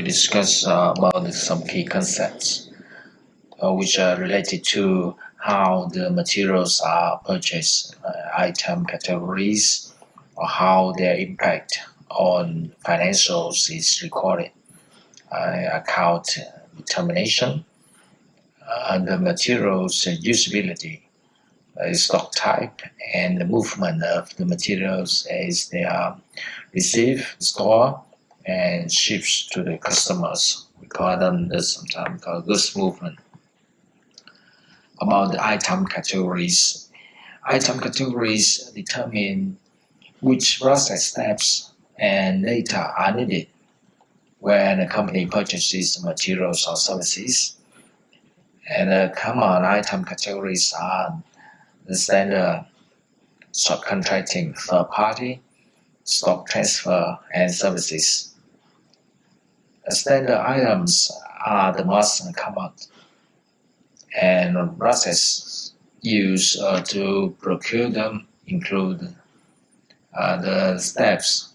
discuss about some key concepts which are related to how the materials are purchased, item categories, or how their impact on financials is recorded, account determination, the materials usability, stock type, and the movement of the materials as they are received, stored, and shipped to the customers. We call them sometimes called goods movement. About the item categories. Item categories determine which process steps and data are needed when a company purchases materials or services. And the common item categories are the standard, subcontracting, third party, stock transfer, and services. The standard items are the most common, and process used to procure them include the steps.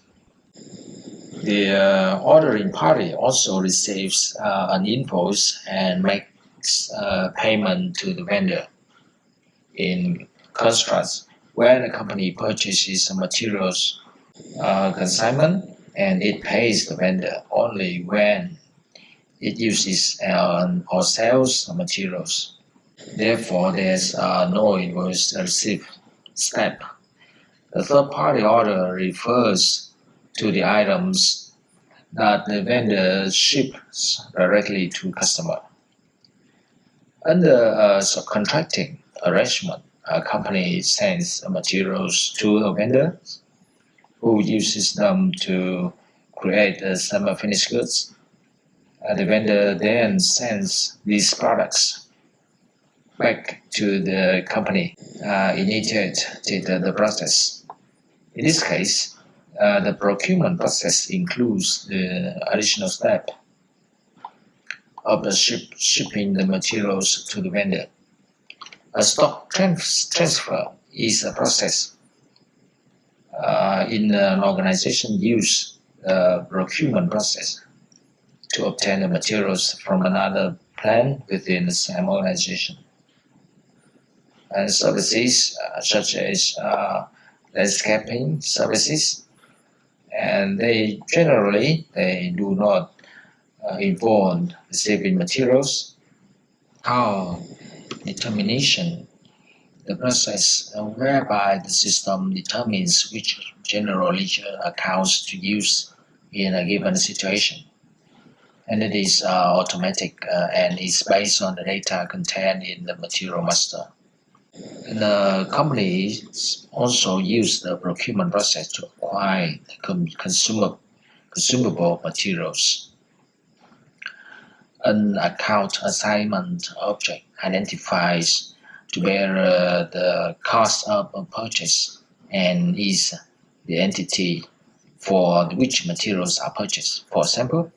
The ordering party also receives an invoice and makes payment to the vendor. In contrast, when a company purchases materials consignment, and it pays the vendor only when it uses or sells materials. Therefore, there's no invoice received step. The third-party order refers to the items that the vendor ships directly to customer. Under subcontracting arrangement, a company sends materials to a vendor who uses them to create semi-finished goods. The vendor then sends these products back to the company, initiated the process. In this case, the procurement process includes the additional step of the shipping the materials to the vendor. A stock transfer is a process in an organization use the procurement process to obtain the materials from another plant within the same organization. And services such as landscaping services, and they do not involve receiving materials. How determination, the process whereby the system determines which general ledger accounts to use in a given situation. And it is automatic and is based on the data contained in the material master. And the companies also use the procurement process to acquire consumable materials. An account assignment object identifies to bear the cost of a purchase and is the entity for which materials are purchased. For example,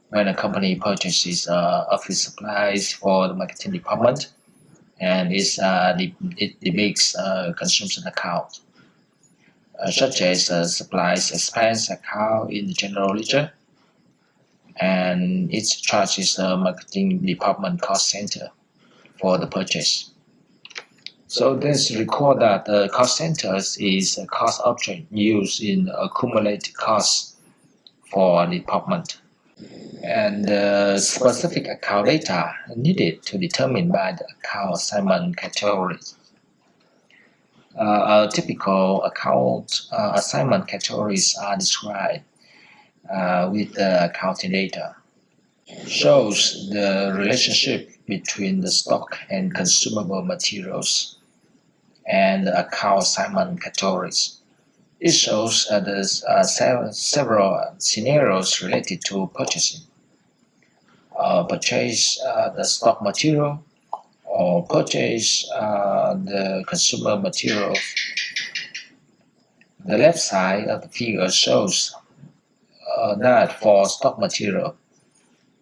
when a company purchases office supplies for the marketing department, and it depicts consumption account, such as supplies expense account in the general ledger, and it charges the marketing department cost center for the purchase. So let's recall that the cost center is a cost object used in accumulated costs for a department. And the specific account data needed to determine by the account assignment categories. Typical account assignment categories are described with the accounting data. Shows the relationship between the stock and consumable materials and the account assignment categories. It shows there's several scenarios related to purchasing. Purchase the stock material or purchase the consumer material. The left side of the figure shows that for stock material,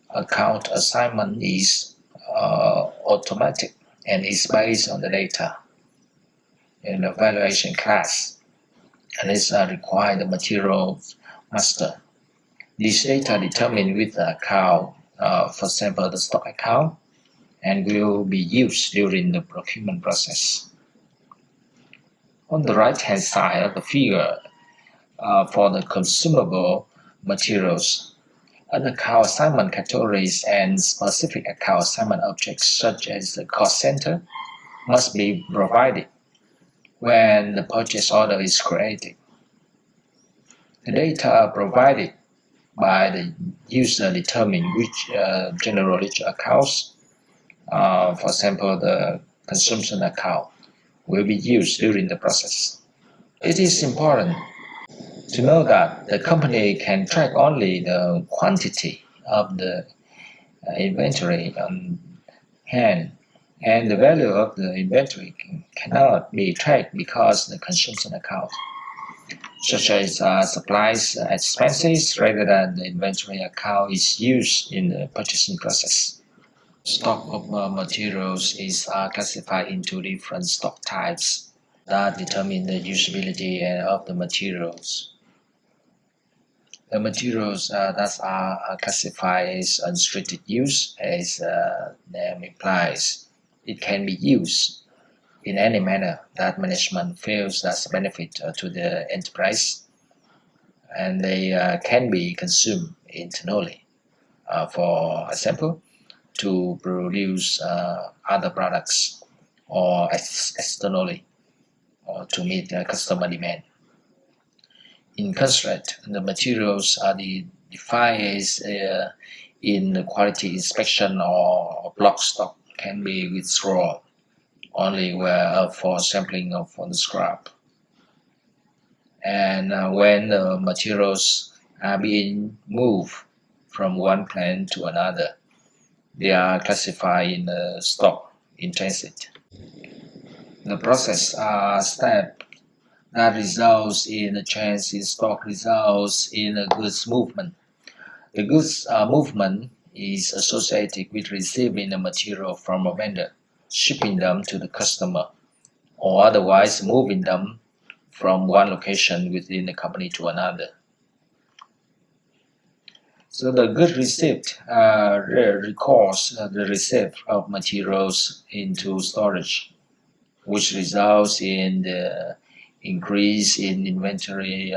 account assignment is automatic and is based on the data in the valuation class, and is required the material master. This data determined with the account, for example, the stock account, and will be used during the procurement process. On the right-hand side of the figure, for the consumable materials, an account assignment categories and specific account assignment objects such as the cost center must be provided when the purchase order is created. The data provided by the user determine which general ledger accounts, for example, the consumption account, will be used during the process. It is important to know that the company can track only the quantity of the inventory on hand, and the value of the inventory cannot be tracked because the consumption account, such as supplies expenses rather than the inventory account, is used in the purchasing process. Stock of materials is classified into different stock types that determine the usability of the materials. The materials that are classified as unrestricted use, as name implies, it can be used in any manner that management feels that's a benefit to the enterprise, and they can be consumed internally, for example, to produce other products, or externally, or to meet customer demand. In contrast, the materials are defined as in the quality inspection or block stock can be withdrawn only where for sampling of the scrap. And when the materials are being moved from one plant to another, they are classified in the stock in transit. The process step that results in a change in stock results in a goods movement. The goods movement is associated with receiving the material from a vendor, shipping them to the customer, or otherwise moving them from one location within the company to another. So the goods receipt records the receipt of materials into storage, which results in the increase in inventory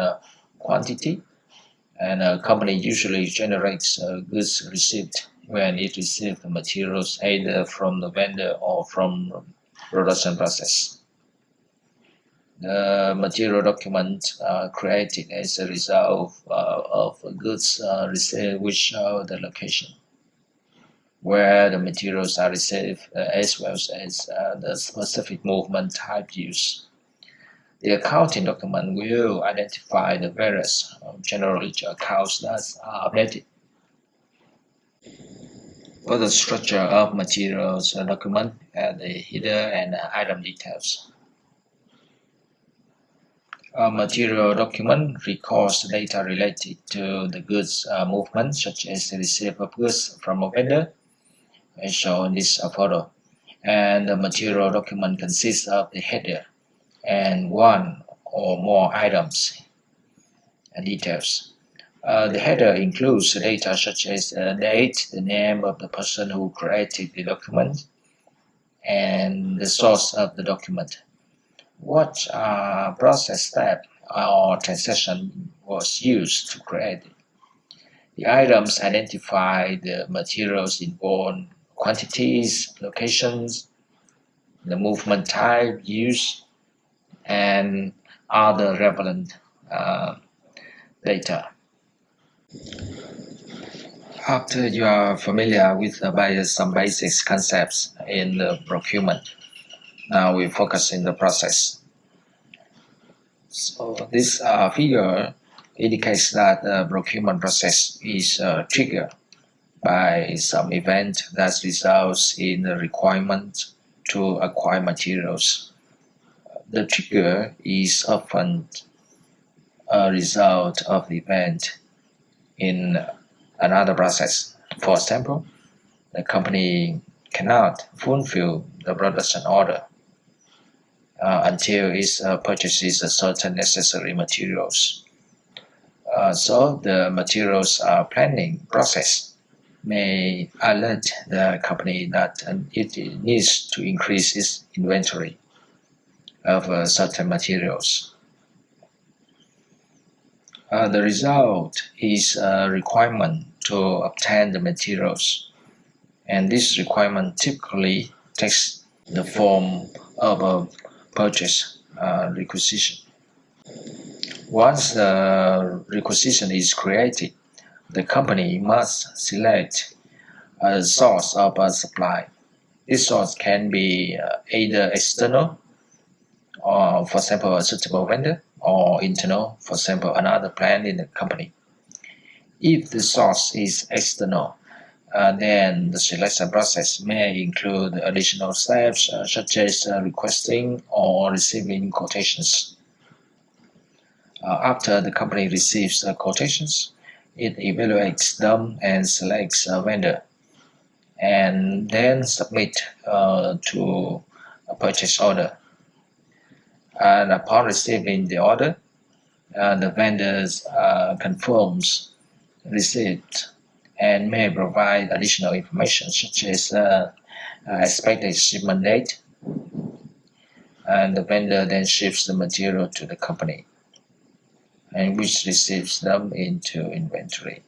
quantity, and a company usually generates a goods receipt when it receives the materials either from the vendor or from production process. The material document created as a result of goods received will show the location where the materials are received, as well as the specific movement type used. The accounting document will identify the various general ledger accounts that are updated. For the structure of materials document, the header and item details. A material document records data related to the goods movement, such as the receipt of goods from a vendor, as shown in this photo. And the material document consists of the header and one or more items and details. The header includes data such as the date, the name of the person who created the document, and the source of the document. What process step or transaction was used to create it. The items identify the materials involved, quantities, locations, the movement type used, and other relevant data. After you are familiar with some basic concepts in the procurement, now we focus in the process. So this figure indicates that the procurement process is triggered by some event that results in the requirement to acquire materials. The trigger is often a result of the event in another process. For example, the company cannot fulfill the production order until it purchases certain necessary materials. So the materials planning process may alert the company that it needs to increase its inventory of certain materials. The result is a requirement to obtain the materials, and this requirement typically takes the form of a purchase requisition. Once the requisition is created, the company must select a source of a supply. This source can be either external, or for example a suitable vendor, or internal, for example another plant in the company. If the source is external, then the selection process may include additional steps such as requesting or receiving quotations. After the company receives quotations, it evaluates them and selects a vendor, and then submit to a purchase order. And upon receiving the order, the vendor confirms receipt and may provide additional information such as expected shipment date, and the vendor then ships the material to the company, and which receives them into inventory.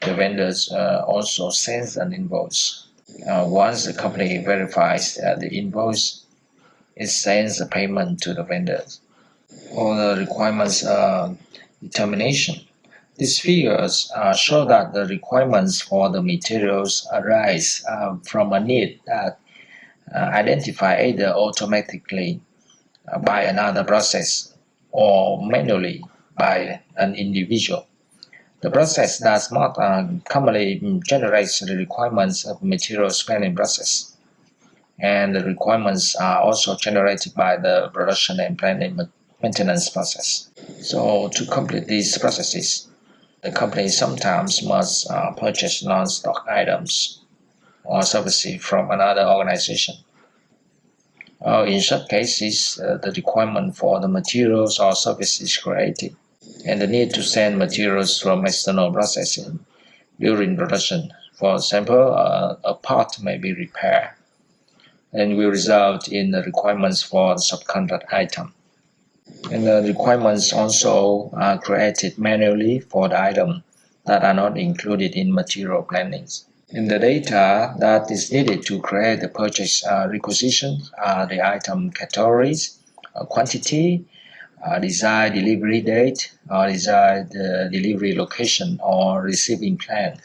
The vendors also sends an invoice. Once the company verifies the invoice, it sends a payment to the vendors. For the requirements determination, these figures show that the requirements for the materials arise from a need that identified either automatically by another process or manually by an individual. The process does not commonly generate the requirements of materials planning process, and the requirements are also generated by the production and planning maintenance process. So to complete these processes, the company sometimes must purchase non-stock items or services from another organization. In such cases, the requirement for the materials or services is created, and the need to send materials from external processing during production. For example, a part may be repaired, and will result in the requirements for the subcontract item. And the requirements also are created manually for the item that are not included in material plannings. And the data that is needed to create the purchase requisition are the item categories, quantity, desired delivery date, desired delivery location, or receiving plan.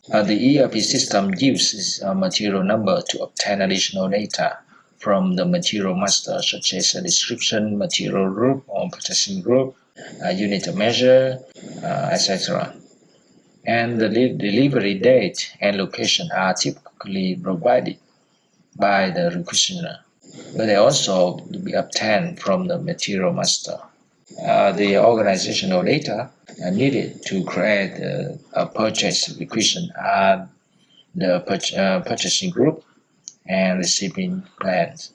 The ERP system uses a material number to obtain additional data from the material master, such as a description, material group, or purchasing group, unit of measure, etc. And the delivery date and location are typically provided by the requisitioner, but they also be obtained from the material master. The organizational data needed to create a purchase requisition are the purchasing group and receiving plans.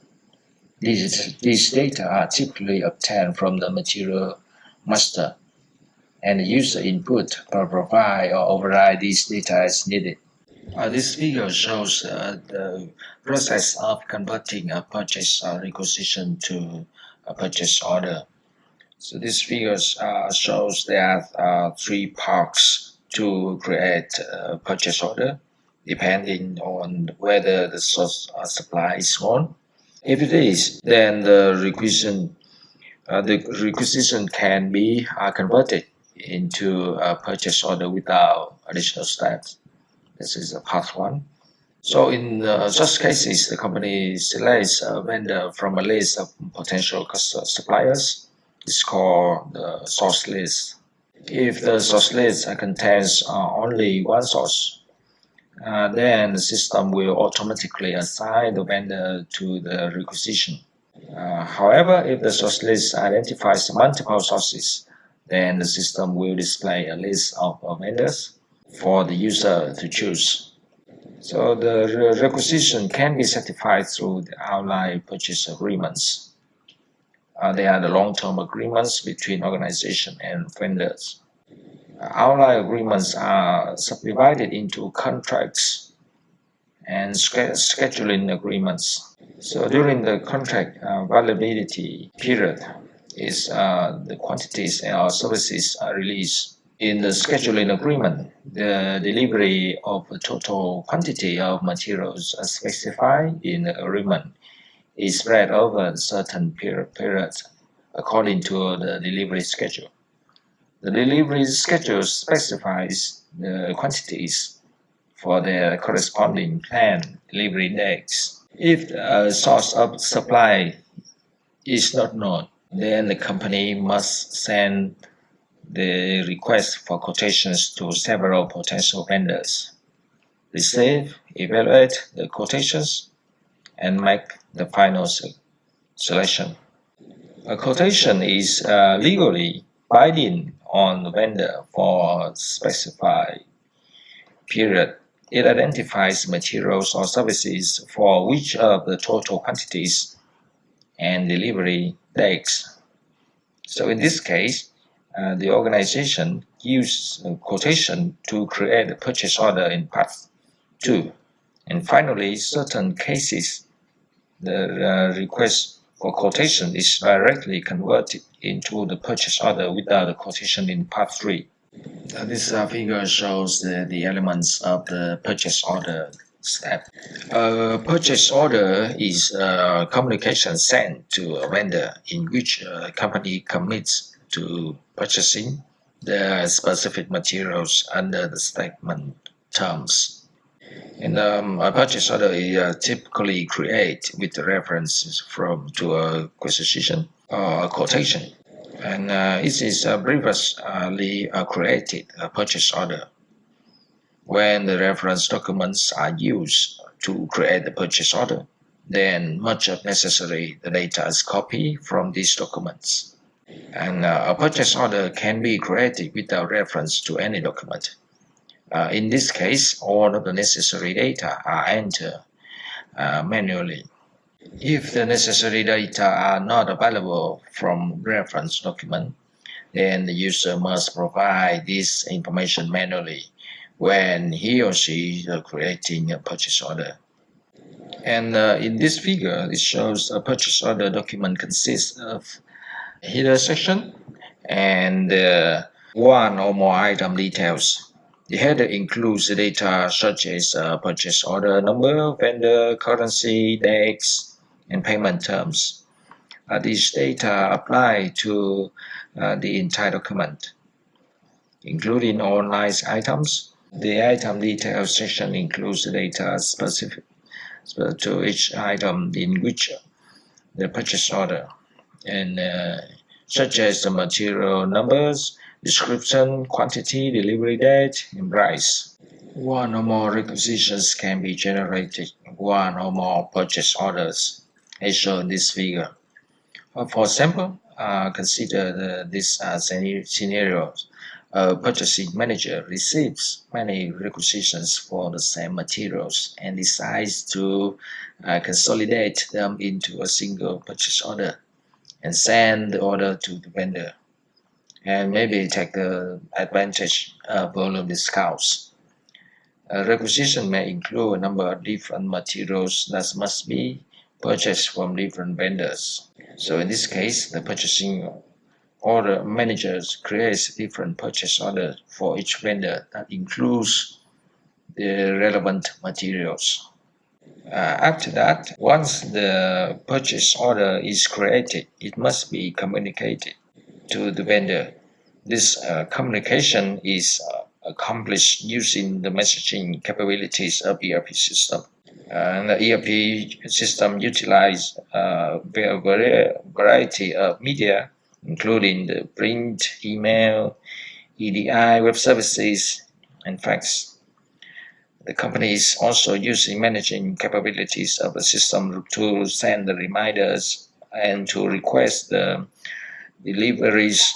These data are typically obtained from the material master, and the user input will provide or override these data as needed. This figure shows the process of converting a purchase requisition to a purchase order. So this figure shows there are three parts to create a purchase order, depending on whether the source supply is small. If it is, then the requisition can be converted into a purchase order without additional steps. This is part one. So in such cases, the company selects a vendor from a list of potential suppliers. It's called the source list. If the source list contains only one source, then the system will automatically assign the vendor to the requisition. However, if the source list identifies multiple sources, then the system will display a list of vendors for the user to choose. So the requisition can be certified through the outline purchase agreements. They are the long-term agreements between organization and vendors. Outline agreements are subdivided into contracts and scheduling agreements. So during the contract validity period is the quantities or services are released. In the scheduling agreement, the delivery of the total quantity of materials as specified in the agreement is spread over a certain period according to the delivery schedule. The delivery schedule specifies the quantities for their corresponding planned delivery dates. If a source of supply is not known, then the company must send the request for quotations to several potential vendors, receive, evaluate the quotations, and make the final selection. A quotation is legally binding on the vendor for a specified period. It identifies materials or services for which of the total quantities and delivery dates. So in this case, the organization uses a quotation to create a purchase order in part 2. And finally, certain cases, the request for quotation is directly converted into the purchase order without the quotation in part 3. This figure shows the elements of the purchase order step. A purchase order is a communication sent to a vendor in which a company commits to purchasing the specific materials under the statement terms. And a purchase order is typically created with references to a requisition or a quotation. And it is previously created a purchase order. When the reference documents are used to create the purchase order, then much of necessary the data is copied from these documents. And a purchase order can be created without reference to any document. In this case, all of the necessary data are entered manually. If the necessary data are not available from reference document, then the user must provide this information manually when he or she is creating a purchase order. And in this figure, it shows a purchase order document consists of header section and one or more item details. The header includes the data such as purchase order number, vendor, currency, dates, and payment terms. These data apply to the entire document, including all nice items. The item details section includes the data specific to each item in which the purchase order, and such as the material numbers, description, quantity, delivery date, and price. One or more requisitions can be generated, one or more purchase orders, as shown in this figure. For example, consider this scenario. A purchasing manager receives many requisitions for the same materials and decides to consolidate them into a single purchase order and send the order to the vendor, and maybe take the advantage of volume discounts. A requisition may include a number of different materials that must be purchased from different vendors. So in this case, the purchasing order managers creates different purchase orders for each vendor that includes the relevant materials. After that, once the purchase order is created, it must be communicated to the vendor. This communication is accomplished using the messaging capabilities of ERP system. And the ERP system utilizes a variety of media, including the print, email, EDI, web services, and fax. The company is also using managing capabilities of the system to send the reminders and to request the deliveries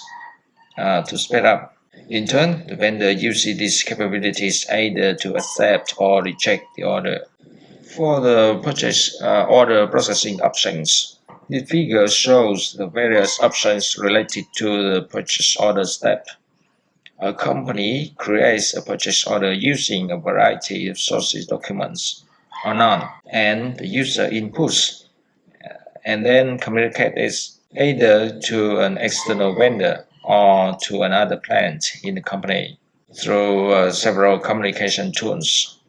to speed up. In turn, the vendor uses these capabilities either to accept or reject the order. For the purchase order processing options, the figure shows the various options related to the purchase order step. A company creates a purchase order using a variety of sources documents or none, and the user inputs and then communicates either to an external vendor or to another plant in the company through several communication tools.